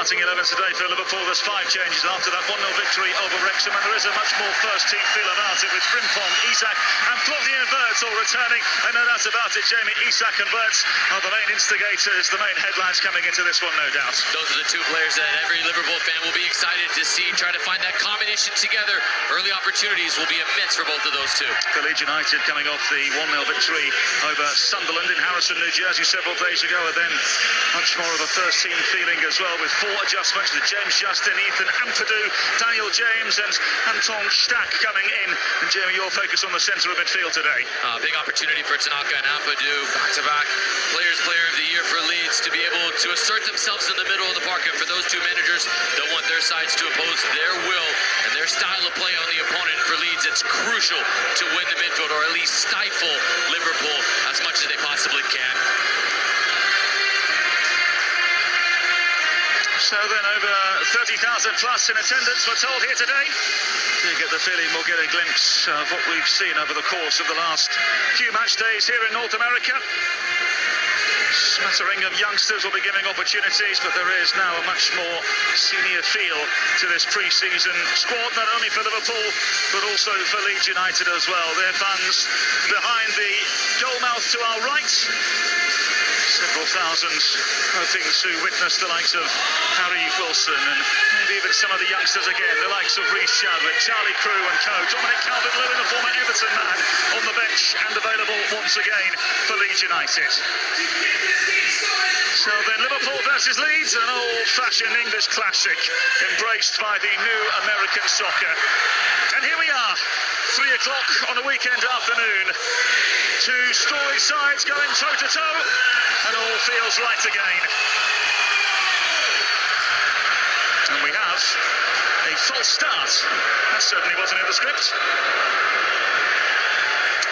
starting 11 today for Liverpool. There's 5 changes after that 1-0 victory over Wrexham, and there is a much more first-team feel about it with Frimpong, Isak and Florian Wirtz all returning. And no doubt about it, Jamie, Isak and Wirtz are the main instigators, the main headlines coming into this one, no doubt. Those are the two players that every Liverpool fan will be excited to see try to find that combination together. Early opportunities will be immense for both of those two. For Leeds United, coming off the 1-0 victory over Sunderland in Harrison, New Jersey several days ago, and then much more of a first-team feeling as well, with 4 adjustments with James Justin, Ethan Ampadu, Daniel James and Anton Stack coming in. And Jamie, your focus on the centre of midfield today. Big opportunity for Tanaka and Ampadu, back-to-back Player of the Year for Leeds, to be able to assert themselves in the middle of the park. And for those two managers, they'll want their sides to oppose their will and their style of play on the opponent. For Leeds, it's crucial to win the midfield, or at least stifle Liverpool as much as they possibly can. So then over 30,000 plus in attendance, we're told here today. You get the feeling we'll get a glimpse of what we've seen over the course of the last few match days here in North America. Smattering of youngsters will be giving opportunities, but there is now a much more senior feel to this pre-season squad, not only for Liverpool, but also for Leeds United as well. Their fans behind the goal mouth to our right. Several thousand hoping to witness the likes of Harry Wilson and maybe even some of the youngsters again, the likes of Reece Chadwick, Charlie Crew and co. Dominic Calvert-Lewin, the former Everton man, on the bench and available once again for Leeds United. So then Liverpool versus Leeds, an old-fashioned English classic embraced by the new American soccer. And here we are, 3 o'clock on a weekend afternoon. 2 storied sides going toe-to-toe, and all feels right again. And we have a false start. That certainly wasn't in the script.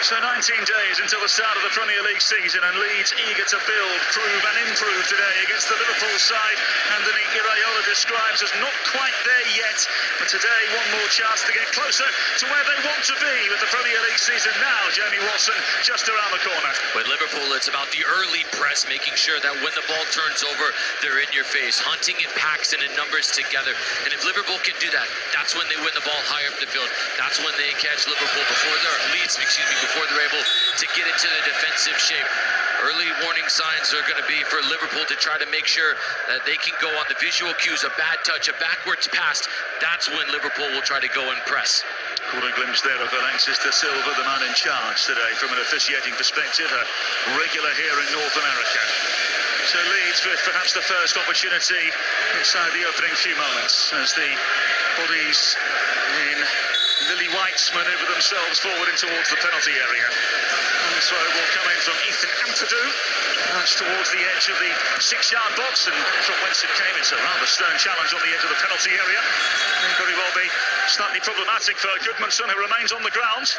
So 19 days until the start of the Premier League season, and Leeds eager to build, prove and improve today against the Liverpool side Anthony Iraola describes as not quite there yet. But today, one more chance to get closer to where they want to be with the Premier League season now, Jamie Watson, just around the corner. With Liverpool, it's about the early press, making sure that when the ball turns over, they're in your face, hunting in packs and in numbers together. And if Liverpool can do that, that's when they win the ball higher up the field. That's when they catch Liverpool before they're able to get into the defensive shape. Early warning signs are going to be for Liverpool to try to make sure that they can go on the visual cues, a bad touch, a backwards pass. That's when Liverpool will try to go and press. Caught a glimpse there of Alexis de Silva, the man in charge today from an officiating perspective, a regular here in North America. So Leeds with perhaps the first opportunity inside the opening few moments as the bodies in lily whites manoeuvre themselves forward in towards the penalty area. And so will come in from Ethan Ampadu. That's towards the edge of the 6-yard box, and from whence it came, it's a rather stern challenge on the edge of the penalty area. May very well be slightly problematic for Goodmanson, who remains on the ground.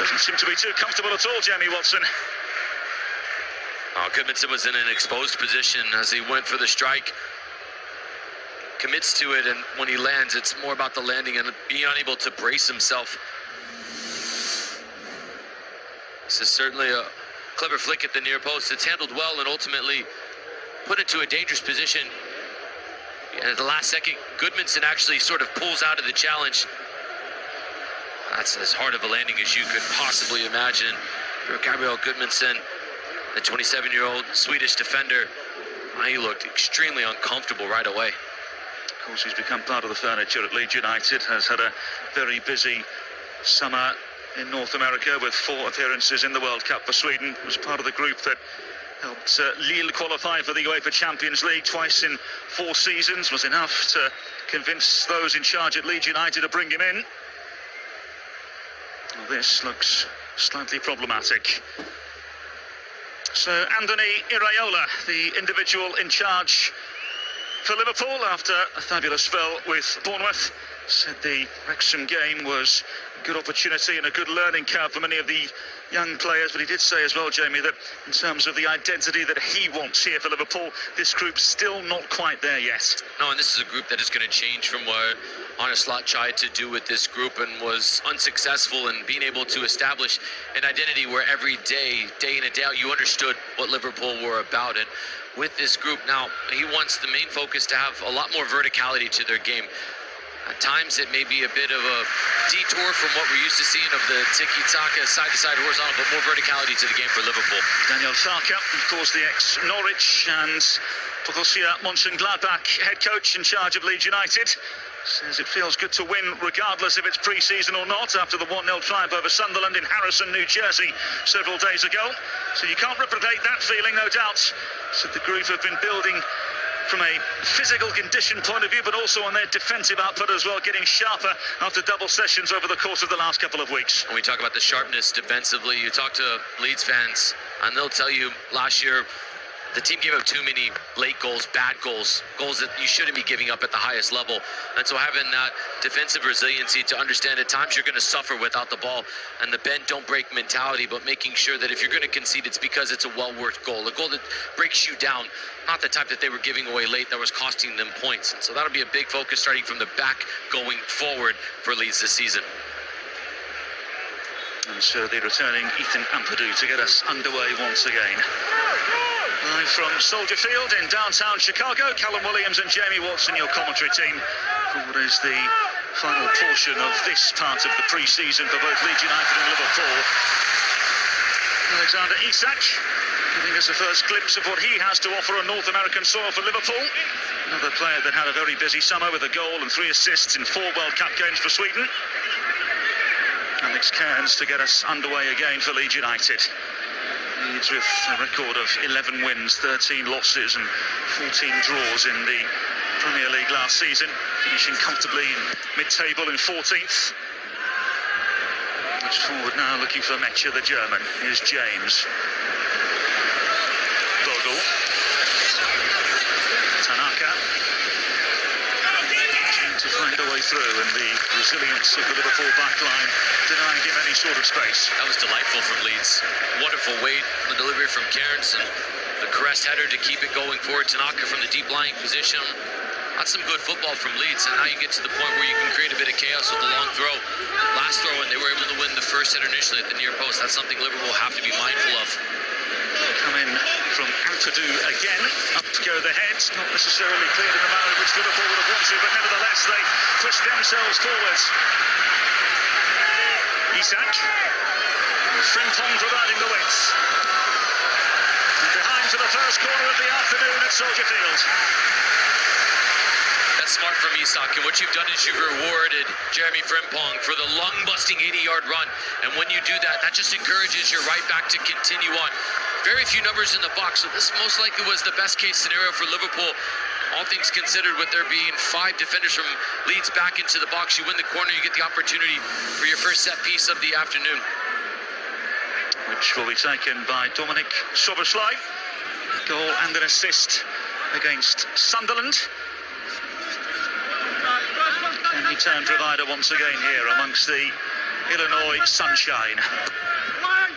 Doesn't seem to be too comfortable at all, Jamie Watson. Oh, Goodmanson was in an exposed position as he went for the strike. Commits to it, and when he lands, it's more about the landing and being unable to brace himself. This is certainly a clever flick at the near post. It's handled well and ultimately put into a dangerous position. And at the last second, Goodmanson actually sort of pulls out of the challenge. That's as hard of a landing as you could possibly imagine. For Gabriel Goodmanson, the 27-year-old Swedish defender, he looked extremely uncomfortable right away. Of course, he's become part of the furniture at Leeds United, has had a very busy summer in North America with 4 appearances in the World Cup for Sweden. He was part of the group that helped Lille qualify for the UEFA Champions League twice in 4 seasons, was enough to convince those in charge at Leeds United to bring him in. Well, this looks slightly problematic. So Anthony Iraola, the individual in charge for Liverpool after a fabulous spell with Bournemouth, said the Wrexham game was a good opportunity and a good learning curve for many of the young players. But he did say as well, Jamie, that in terms of the identity that he wants here for Liverpool, this group's still not quite there yet. No, and this is a group that is going to change from Slot tried to do with this group and was unsuccessful in being able to establish an identity where every day in and day out, you understood what Liverpool were about. And with this group now, he wants the main focus to have a lot more verticality to their game. At times, it may be a bit of a detour from what we're used to seeing of the tiki-taka, side-to-side horizontal, but more verticality to the game for Liverpool. Daniel Farke, of course, the ex-Norwich and Borussia Mönchengladbach head coach in charge of Leeds United, says it feels good to win regardless if it's pre-season or not after the 1-0 triumph over Sunderland in Harrison, New Jersey several days ago. So you can't replicate that feeling, no doubt. So the group have been building from a physical condition point of view, but also on their defensive output as well, getting sharper after double sessions over the course of the last couple of weeks. When we talk about the sharpness defensively, you talk to Leeds fans, and they'll tell you last year, the team gave up too many late goals, bad goals, goals that you shouldn't be giving up at the highest level. And so having that defensive resiliency to understand at times you're going to suffer without the ball, and the bend don't break mentality, but making sure that if you're going to concede, it's because it's a well-worked goal, a goal that breaks you down, not the type that they were giving away late that was costing them points. And so that'll be a big focus starting from the back going forward for Leeds this season. And so the returning Ethan Ampadu to get us underway once again. Live from Soldier Field in downtown Chicago, Callum Williams and Jamie Watson, your commentary team, for what is the final portion of this part of the pre-season for both Leeds United and Liverpool. Alexander Isak giving us a first glimpse of what he has to offer on North American soil for Liverpool. Another player that had a very busy summer with a goal and 3 assists in 4 World Cup games for Sweden. Alex Cairns to get us underway again for Leeds United. Leeds with a record of 11 wins, 13 losses and 14 draws in the Premier League last season, finishing comfortably in mid-table in 14th. Edged forward now looking for Mecha, the German. Here's James. Vogel. Tanaka. To find a way through, and the resilience of the Liverpool backline denying him any sort of space. That was delightful from Leeds. Wonderful weight, the delivery from Cairns, and the crest header to keep it going forward. Tanaka from the deep lying position. That's some good football from Leeds, and now you get to the point where you can create a bit of chaos with the long throw. Last throw, and they were able to win the first header initially at the near post. That's something Liverpool have to be mindful of. Come in from Ampadu again. Up to go the heads, not necessarily cleared in the manner in which Liverpool would have wanted, but nevertheless they push themselves forwards. Isak. Frimpong providing the width. And behind for the first corner of the afternoon at Soldier Field. That's smart from Isak, and what you've done is you've rewarded Jeremy Frimpong for the lung-busting 80-yard run. And when you do that, that just encourages your right back to continue on. Very few numbers in the box, so this most likely was the best-case scenario for Liverpool. All things considered, with there being 5 defenders from Leeds back into the box, you win the corner, you get the opportunity for your first set piece of the afternoon. Which will be taken by Dominic Szoboszlai. Goal and an assist against Sunderland. And return provider once again here amongst the Illinois sunshine.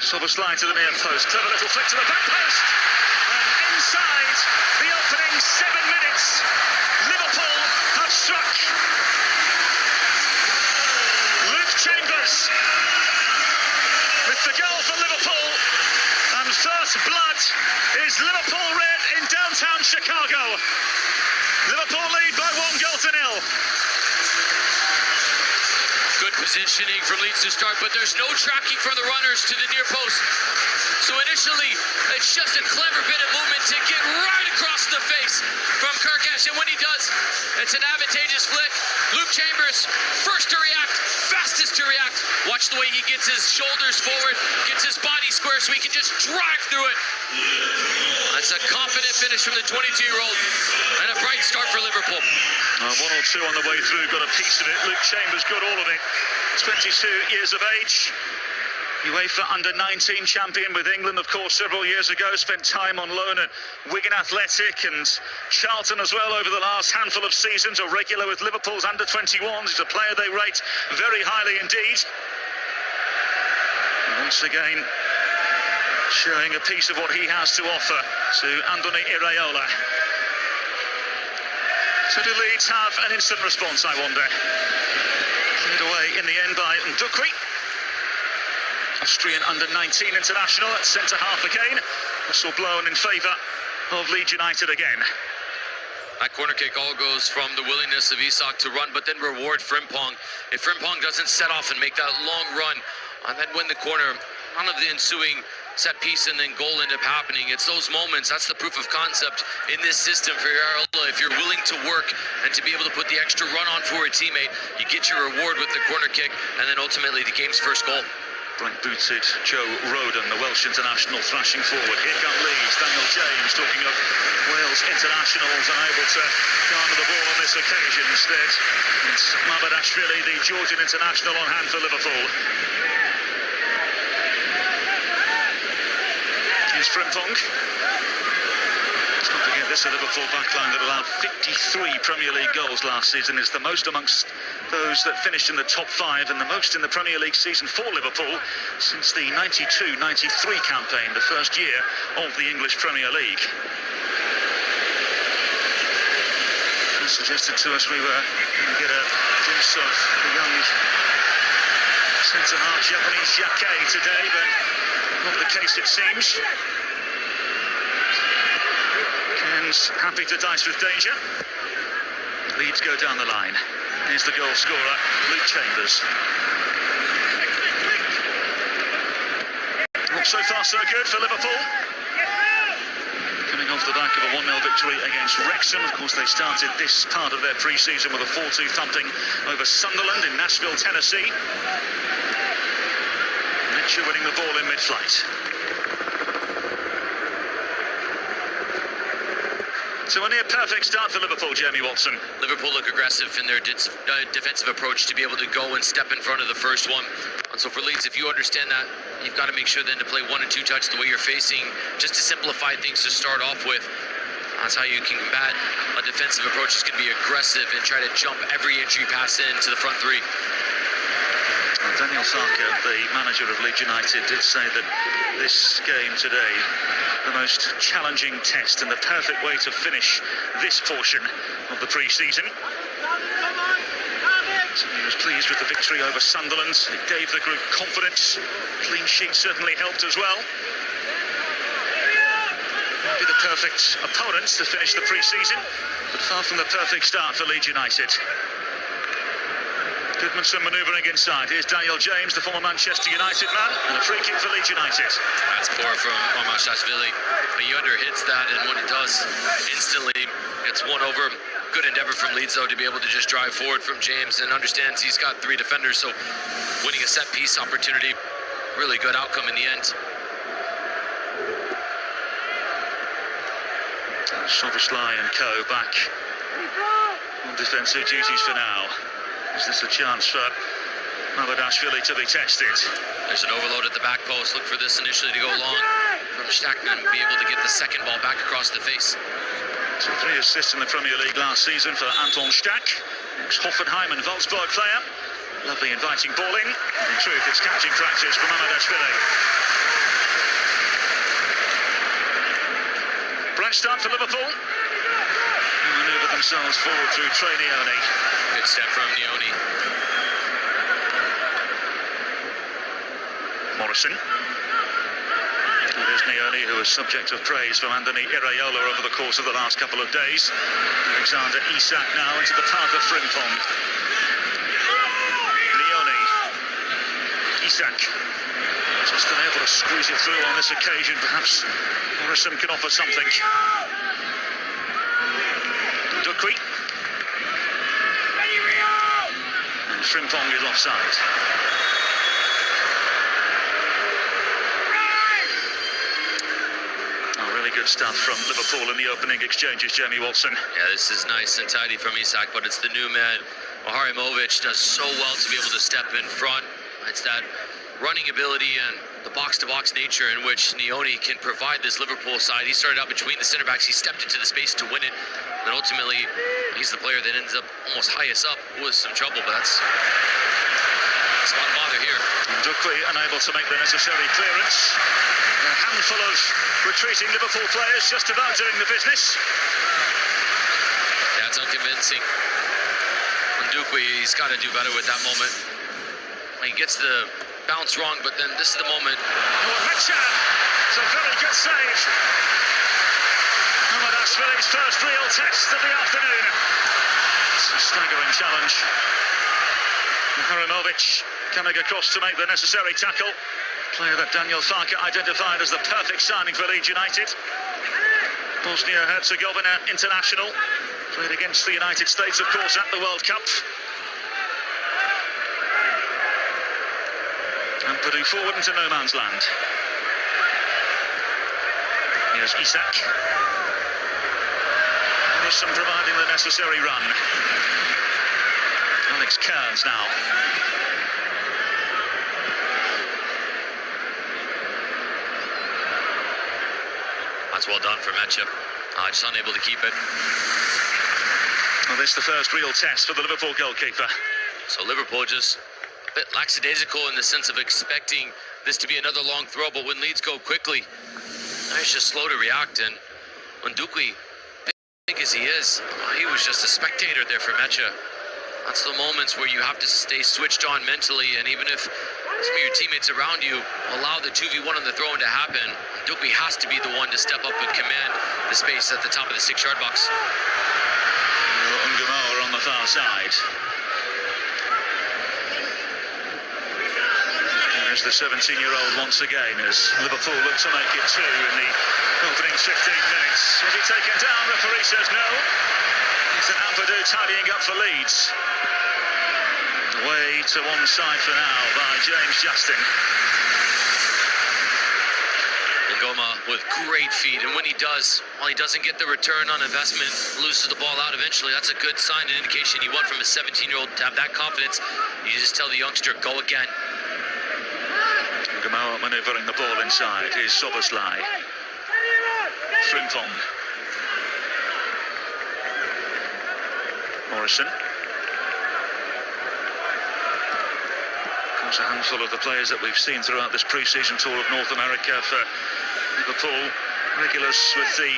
Szoboszlai to the near post, clever little flick to the back post, and inside the opening 7 minutes, Liverpool have struck. Luke Chambers with the goal for Liverpool, and first blood is Liverpool red in downtown Chicago. Liverpool lead by 1-0. Good positioning from Leeds to start, but there's no tracking from the runners to the near post. So initially, it's just a clever bit of movement to get right across the face from Kirkash, and when he does, it's an advantageous flick. Luke Chambers, first to react, fastest to react. Watch the way he gets his shoulders forward, gets his body square so he can just drive through it. That's a confident finish from the 22-year-old, and a bright start for Liverpool. 1 or 2 on the way through, got a piece of it. Luke Chambers got all of it. 22 years of age. UEFA under-19 champion with England, of course, several years ago. Spent time on loan at Wigan Athletic and Charlton as well over the last handful of seasons. A regular with Liverpool's under-21s. He's a player they rate very highly indeed. And once again, showing a piece of what he has to offer to Andoni Iraola. So do Leeds have an instant response, I wonder? Cleared away in the end by Ndukri. Austrian under-19 international at centre-half again. Whistle blown in favour of Leeds United again. That corner kick all goes from the willingness of Isak to run, but then reward Frimpong. If Frimpong doesn't set off and make that long run and then win the corner, none of the ensuing set piece and then goal end up happening. It's those moments, that's the proof of concept in this system for Yarola. If you're willing to work and to be able to put the extra run on for a teammate, you get your reward with the corner kick and then ultimately the game's first goal. Bright-booted Joe Roden, the Welsh international, thrashing forward. Here come Leeds. Daniel James, talking of Wales internationals, unable to garner the ball on this occasion. Instead, it's Mabadashvili, the Georgian international, on hand for Liverpool. Here's Frimpong. Let's not forget this, a Liverpool backline that allowed 53 Premier League goals last season. Is the most amongst those that finished in the top 5 and the most in the Premier League season for Liverpool since the 92-93 campaign, the first year of the English Premier League. It suggested to us we were going to get a glimpse of the young centre-half Japanese Jacquet today, but not the case it seems. Ken's happy to dice with danger. Leeds go down the line. Here's the goal scorer, Luke Chambers. Not so far so good for Liverpool. Coming off the back of a 1-0 victory against Wrexham. Of course, they started this part of their pre-season with a 4-2 thumping over Sunderland in Nashville, Tennessee. Mitchell winning the ball in mid-flight. So a near perfect start for Liverpool, Jamie Watson. Liverpool look aggressive in their defensive approach to be able to go and step in front of the first one. And so for Leeds, if you understand that, you've got to make sure then to play 1 and 2 touch the way you're facing, just to simplify things to start off with. That's how you can combat a defensive approach. Is going to be aggressive and try to jump every entry pass in to the front three. Daniel Sarker, the manager of Leeds United, did say that this game today, the most challenging test and the perfect way to finish this portion of the pre-season. So he was pleased with the victory over Sunderland. It gave the group confidence. Clean sheet certainly helped as well. Might be the perfect opponents to finish the pre-season, but far from the perfect start for Leeds United. Goodmanson manoeuvring inside. Here's Daniel James, the former Manchester United man, and a free kick for Leeds United. That's poor from Mabadashvili. He underhits that, and when it does, instantly it's won over. Good endeavor from Leeds, though, to be able to just drive forward from James, and understands he's got 3 defenders, so winning a set-piece opportunity, really good outcome in the end. Soboslai and co back on defensive duties for now. Is this a chance for Mabadashvili to be tested? There's an overload at the back post. Look for this initially to go long from Stackman, be able to get the second ball back across the face. So 3 assists in the Premier League last season for Anton Stack, ex-Hoffenheim and Wolfsburg player. Lovely inviting ball in. In truth, it's catching practice for Mabadashvili. Bright start for Liverpool. Who manoeuvre themselves forward through Trey Nioni. Good step from Nioni. Morrison. And there's Nioni, who was subject of praise from Anthony Iraola over the course of the last couple of days. Alexander Isak now into the path of Frimpong. Nioni. Isak. Just unable to squeeze it through on this occasion. Perhaps Morrison can offer something. Ndukri. And Frimpong is offside. Really good stuff from Liverpool in the opening exchanges, Jamie Watson. Yeah, this is nice and tidy from Isak, but it's the new man. Maharimovic does so well to be able to step in front. It's that running ability and the box-to-box nature in which Nioni can provide this Liverpool side. He started out between the center backs. He stepped into the space to win it. And ultimately, he's the player that ends up almost highest up with some trouble, but that's not a bother here. Ndukri unable to make the necessary clearance. A handful of retreating Liverpool players just about doing the business. Yeah, that's unconvincing. Ndukwe, he's got to do better with that moment. He gets the bounce wrong, but then this is the moment. It's a very good save. Ashvili's first real test of the afternoon. It's a staggering challenge. Haramovic coming across to make the necessary tackle. Player that Daniel Farke identified as the perfect signing for Leeds United. Bosnia-Herzegovina international. Played against the United States, of course, at the World Cup. And Purdue forward into no man's land. Here's Isak. Morrison providing the necessary run. Alex Cairns now. That's well done for Mecha. Just unable to keep it. Well, this is the first real test for the Liverpool goalkeeper. So Liverpool just a bit lackadaisical in the sense of expecting this to be another long throw, but when Leeds go quickly, it's just slow to react. And when Ndukwe, big as he is, he was just a spectator there for Mecha. That's the moments where you have to stay switched on mentally, and even if some of your teammates around you allow the 2v1 on the throw-in to happen, Ndukwe has to be the one to step up and command the space at the top of the 6-yard box. Ungamoa on the far side. There's the 17-year-old once again as Liverpool look to make it 2 in the opening 15 minutes. Is he taken down? Referee says no. It's an Ampadu tidying up for Leeds. Away to one side for now by James Justin. Ngoma with great feet, and when he does, while he doesn't get the return on investment, loses the ball out eventually, that's a good sign and indication you want from a 17-year-old to have that confidence. You just tell the youngster, go again. Ngoma manoeuvring the ball inside is Soboslai. Frimpong. Morrison. A handful of the players that we've seen throughout this pre-season tour of North America for Liverpool, regulars with the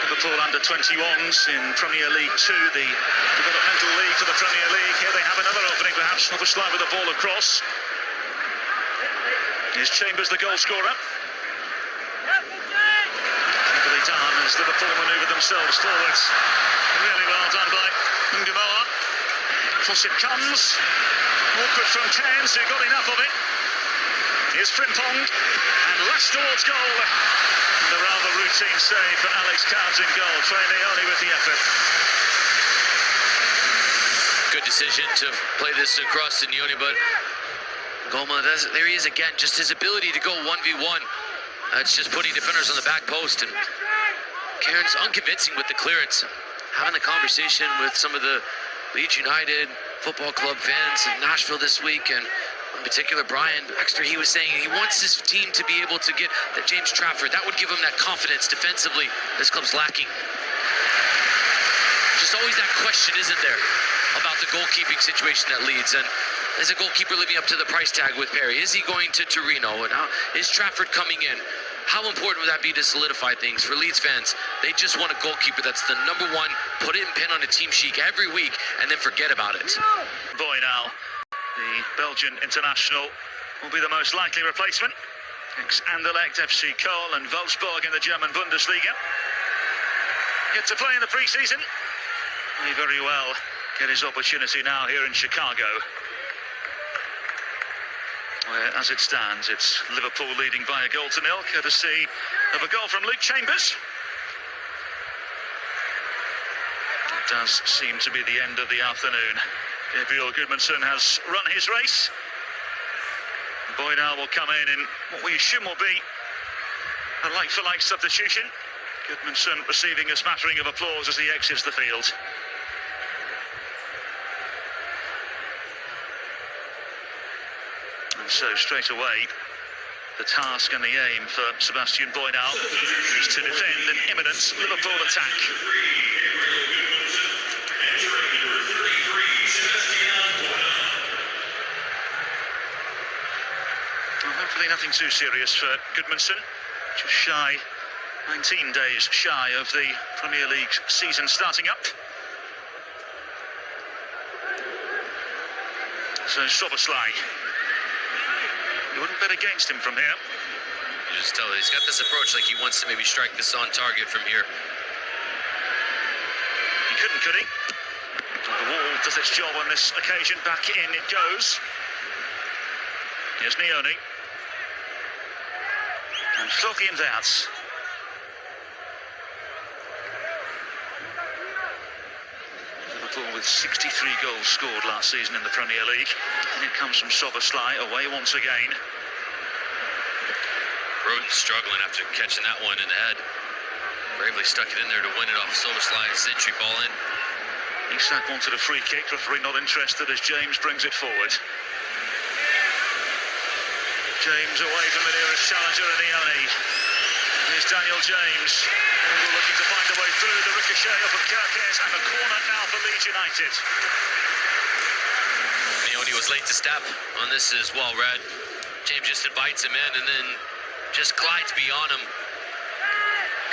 Liverpool under-21s in Premier League 2, the developmental league for the Premier League. Here they have another opening, perhaps Soboslai with the ball across. Here's Chambers, the goal scorer. Cleverly done as Liverpool manoeuvre themselves forwards. Really well done by Ngoma. Cross it comes. Awkward from Cairns, who got enough of it. Here's Frimpong, and lashed towards goal. The rather routine save for Alex Cairns in goal. Trey Leone with the effort. Good decision to play this across to Leone, but Ngoma, there he is again, just his ability to go 1v1. That's just putting defenders on the back post, and Cairns unconvincing with the clearance. Having a conversation with some of the Leeds United Football Club fans in Nashville this week, and in particular Brian Baxter, he was saying he wants his team to be able to get that James Trafford. That would give him that confidence defensively this club's lacking. Just always that question, isn't there, about the goalkeeping situation at Leeds, and is a goalkeeper living up to the price tag with Perry? Is he going to Torino? And is Trafford coming in? How important would that be to solidify things for Leeds fans? They just want a goalkeeper that's the #1, put it in pen on a team sheet every week, and then forget about it. Boy now, the Belgian international will be the most likely replacement. Ex-Anderlecht, FC Köln and Wolfsburg in the German Bundesliga. Get to play in the pre-season. May very well get his opportunity now here in Chicago, where, as it stands, it's Liverpool leading by a 1-0, courtesy of a goal from Luke Chambers. It does seem to be the end of the afternoon. Gabriel Gudmundsson has run his race. Boydell will come in what we assume will be a like-for-like substitution. Gudmundsson receiving a smattering of applause as he exits the field. So straight away, the task and the aim for Sebastian Boydell is to defend an imminent Liverpool attack. Well, hopefully nothing too serious for Gudmundsson. Just shy, 19 days shy of the Premier League season starting up. So Soboslai. You wouldn't bet against him from here. You just tell he's got this approach like he wants to maybe strike this on target from here. He couldn't, could he? The wall does its job on this occasion. Back in it goes. Here's Nioni. And Florian Wirtz. Liverpool with 63 goals scored last season in the Premier League. And it comes from Soboslai, away once again. Roden's struggling after catching that one in the head. Bravely stuck it in there to win it off Soboslai. Century ball in. Isak wanted a free kick, referee not interested as James brings it forward. James away from the nearest challenger in Nioni. Here's Daniel James. Looking to find a way through the ricochet up of Kirkes and the corner now for Leeds United. Nioni was late to step on this as well, Red. James just invites him in and then just glides beyond him.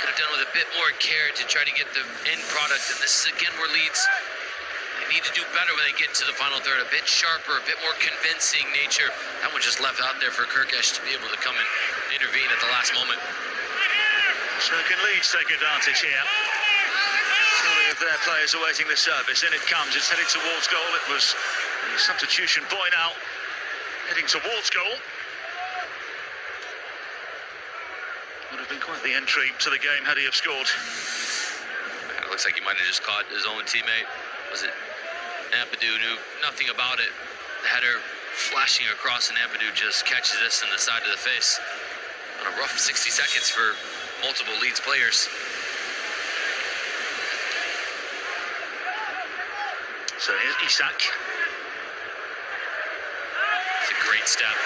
Could have done with a bit more care to try to get the end product. And this is again where Leeds need to do better when they get to the final third. A bit sharper, a bit more convincing nature. That one just left out there for Kirkes to be able to come and intervene at the last moment. So can Leeds take advantage here? Three of their players awaiting the service. In it comes, it's heading towards goal. It was a substitution boy now heading towards goal. Would have been quite the entry to the game had he have scored. It looks like he might have just caught his own teammate. Was it Ampadu? Knew nothing about it. The header flashing across and Ampadu just catches this in the side of the face. On a rough 60 seconds for multiple Leeds players. So here's Isak. It's a great step.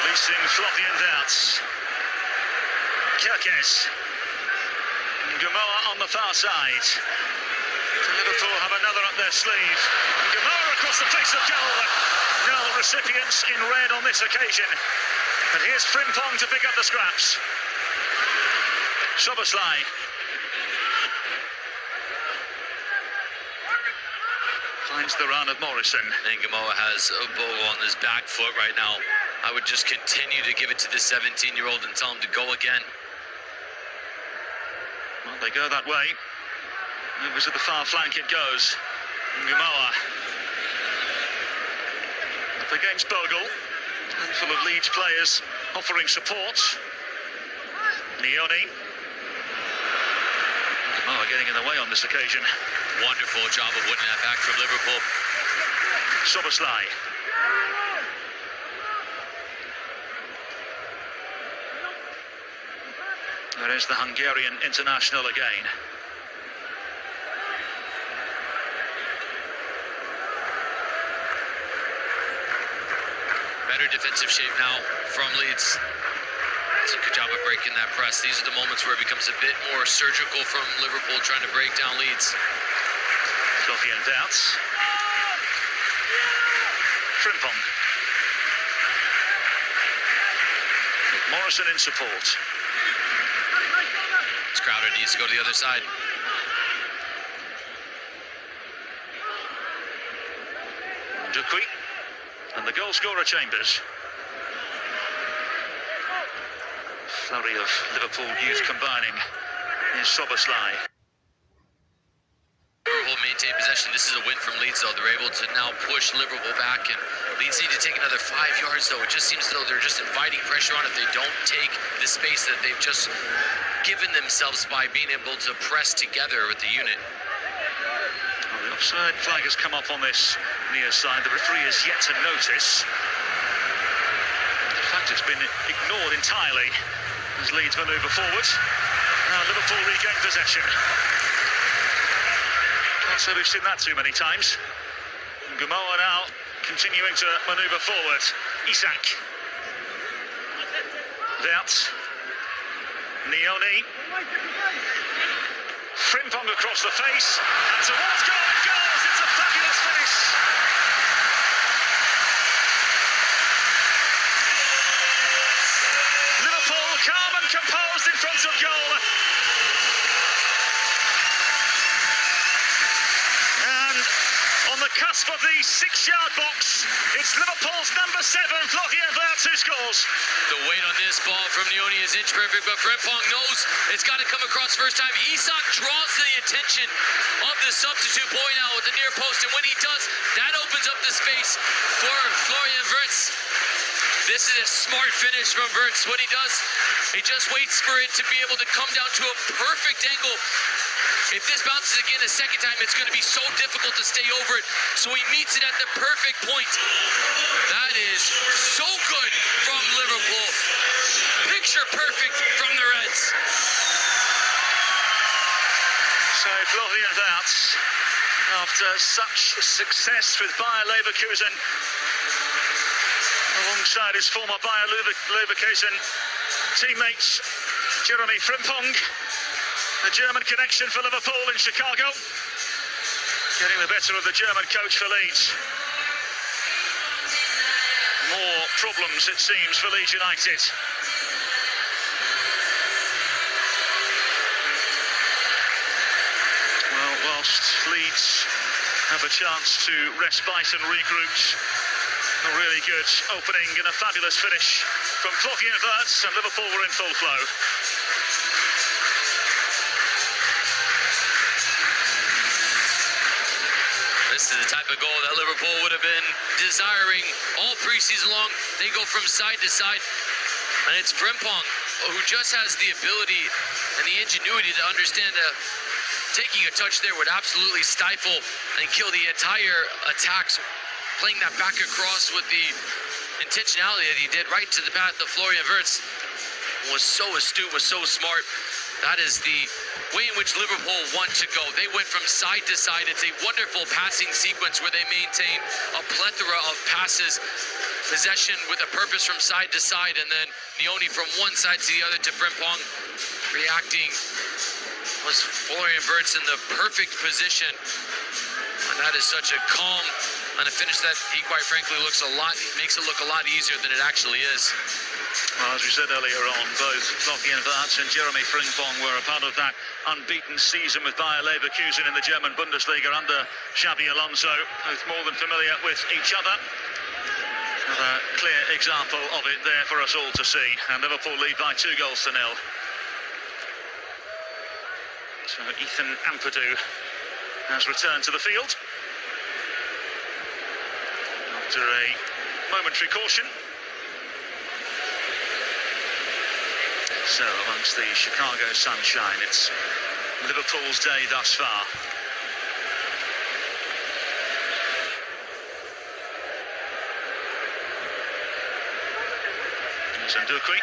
Releasing Florian Wirtz. Kirkes. Gumoa on the far side. Liverpool have another up their sleeve. Gumoa across the face of goal. No recipients in red on this occasion. And here's Frimpong to pick up the scraps. Soboslai. Finds the run of Morrison. And Gumoa has a ball on his back foot right now. I would just continue to give it to the 17-year-old and tell him to go again. Well, they go that way. Moves at the far flank it goes. Gumoa. Up against Bogle. Handful of Leeds players offering support. Nioni. Gumoa getting in the way on this occasion. Wonderful job of winning that back from Liverpool. Soboslai. There is the Hungarian international again. Better defensive shape now from Leeds. It's a good job of breaking that press. These are the moments where it becomes a bit more surgical from Liverpool trying to break down Leeds. Florian Wirtz. Frimpong. With Morrison in support. Crowder needs to go to the other side. Dupuy. And the goal scorer Chambers. Flurry of Liverpool youth combining. Here's Soboslai. Liverpool maintain possession. This is a win from Leeds, though. They're able to now push Liverpool back, and Leeds need to take another 5 yards, though. It just seems as though they're just inviting pressure on if they don't take the space that they've just given themselves by being able to press together with the unit. Well, the offside flag has come up on this near side. The referee is yet to notice. In fact, it's been ignored entirely as Leeds manoeuvre forward. Now Liverpool regain possession. Can't say we've seen that too many times. Gumoa now continuing to manoeuvre forward. Isak. Wirtz. Nioni. Frimpong across the face. And towards goal it goes. It's a fabulous finish. Liverpool calm and composed in front of goal. And on the cusp of the 6-yard box. It's Liverpool's number 7, Florian Wirtz, who scores. The weight on this ball from Leone is inch perfect, but Frimpong knows it's got to come across first time. Isak draws to the attention of the substitute boy now with the near post, and when he does, that opens up the space for Florian Wirtz. This is a smart finish from Wirtz. What he does, he just waits for it to be able to come down to a perfect angle. If this bounces again a second time, it's going to be so difficult to stay over it. So he meets it at the perfect point. That is so good from Liverpool. Picture perfect from the Reds. So Florian Wirtz, after such success with Bayer Leverkusen, alongside his former Bayer Leverkusen teammates Jeremy Frimpong, the German connection for Liverpool in Chicago, getting the better of the German coach for Leeds. More problems, it seems, for Leeds United. Well, whilst Leeds have a chance to respite and regroup, a really good opening and a fabulous finish from Florian Wirtz, and Liverpool were in full flow. This is the type of goal that Liverpool would have been desiring all preseason long. They go from side to side, and it's Frimpong who just has the ability and the ingenuity to understand that taking a touch there would absolutely stifle and kill the entire attacks. Playing that back across with the intentionality that he did right to the path of Florian Wirtz was so astute, was so smart. That is the way in which Liverpool want to go. They went from side to side. It's a wonderful passing sequence where they maintain a plethora of passes, possession with a purpose from side to side, and then Leone from one side to the other to Frimpong. Reacting was Florian Wirtz in the perfect position. And that is such a calm and a finish that he quite frankly makes it look a lot easier than it actually is. Well, as we said earlier on, both Florian Wirtz and Jeremy Frimpong were a part of that unbeaten season with Bayer Leverkusen in the German Bundesliga under Xabi Alonso, both more than familiar with each other. Another clear example of it there for us all to see, and Liverpool lead by 2-0. So Ethan Ampadu has returned to the field after a momentary caution. So amongst the Chicago sunshine, it's Liverpool's day thus far. Here's Ndukwi.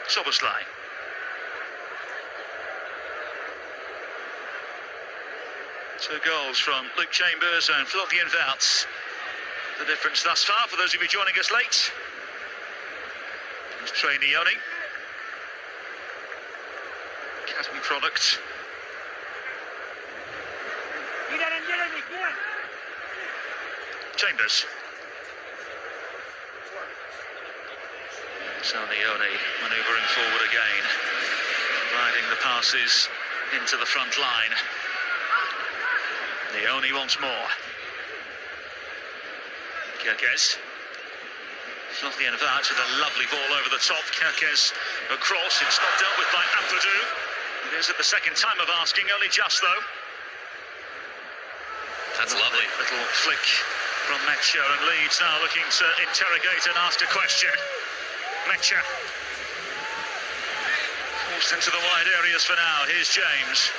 Soboslai. Two goals from Luke Chambers and Florian Wirtz. The difference thus far, for those of you joining us late. It's Trey Leone. Academy product. Chambers. So Leone manoeuvring forward again, riding the passes into the front line. Leone once more. Kerkez. Florian Wirtz with a lovely ball over the top. Kerkez across. It's not dealt with by Ampadu. It is at the second time of asking, only just though. That's lovely. Little flick from Mecha, and Leeds now looking to interrogate and ask a question. Mecha. Forced into the wide areas for now. Here's James.